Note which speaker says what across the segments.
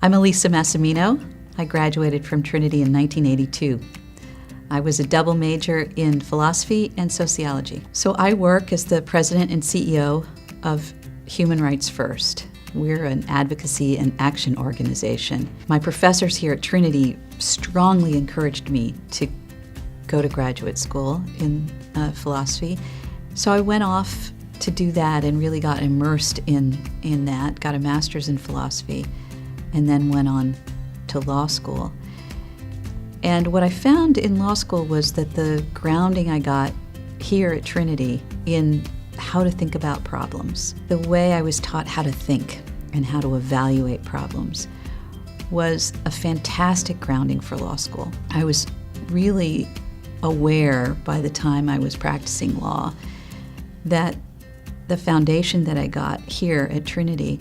Speaker 1: I'm Elisa Massimino. I graduated from Trinity in 1982. I was a double major in philosophy and sociology. So I work as the president and CEO of Human Rights First. We're an advocacy and action organization. My professors here at Trinity strongly encouraged me to go to graduate school in philosophy. So I went off to do that and really got immersed in that, got a master's in philosophy, and then went on to law school. And what I found in law school was that the grounding I got here at Trinity in how to think about problems, the way I was taught how to think and how to evaluate problems, was a fantastic grounding for law school. I was really aware by the time I was practicing law that the foundation that I got here at Trinity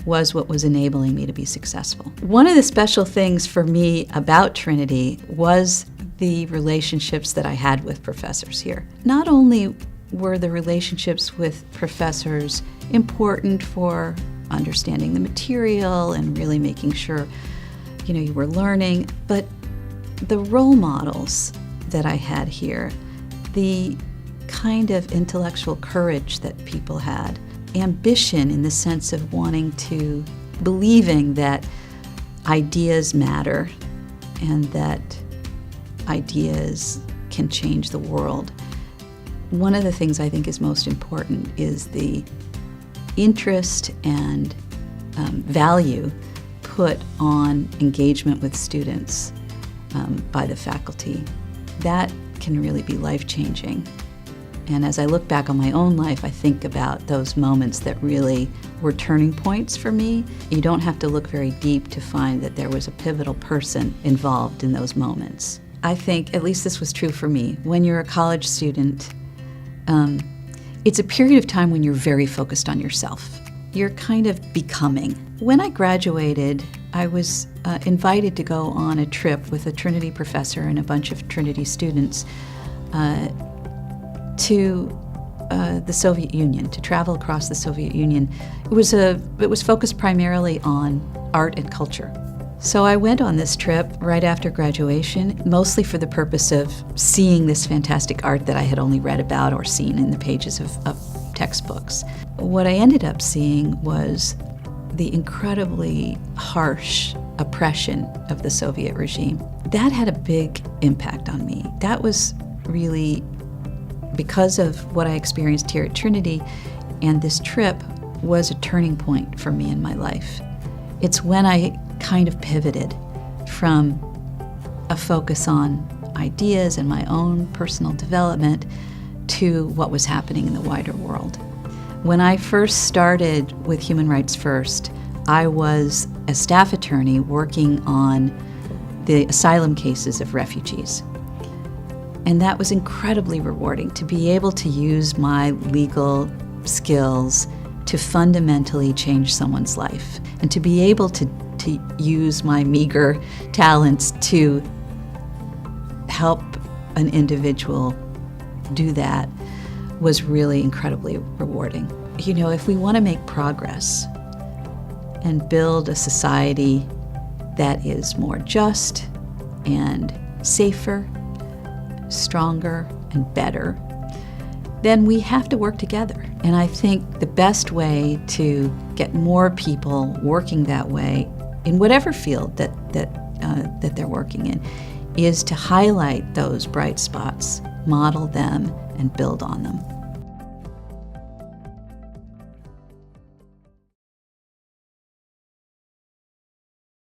Speaker 1: was what was enabling me to be successful. One of the special things for me about Trinity was the relationships that I had with professors here. Not only were the relationships with professors important for understanding the material and really making sure, you were learning, but the role models that I had here, the kind of intellectual courage that people had, ambition in the sense of believing that ideas matter and that ideas can change the world. One of the things I think is most important is the interest and value put on engagement with students by the faculty. That can really be life-changing. And as I look back on my own life, I think about those moments that really were turning points for me. You don't have to look very deep to find that there was a pivotal person involved in those moments. I think, at least this was true for me, when you're a college student, it's a period of time when you're very focused on yourself. You're kind of becoming. When I graduated, I was invited to go on a trip with a Trinity professor and a bunch of Trinity students to the Soviet Union, to travel across the Soviet Union. It was focused primarily on art and culture. So I went on this trip right after graduation, mostly for the purpose of seeing this fantastic art that I had only read about or seen in the pages of textbooks. What I ended up seeing was the incredibly harsh oppression of the Soviet regime. That had a big impact on me. That was really because of what I experienced here at Trinity, and this trip was a turning point for me in my life. It's when I kind of pivoted from a focus on ideas and my own personal development to what was happening in the wider world. When I first started with Human Rights First, I was a staff attorney working on the asylum cases of refugees. And that was incredibly rewarding, to be able to use my legal skills to fundamentally change someone's life, and to be able to use my meager talents to help an individual do that was really incredibly rewarding. If we want to make progress and build a society that is more just and safer, stronger and better, then we have to work together. And I think the best way to get more people working that way in whatever field that they're working in is to highlight those bright spots, model them, and build on them.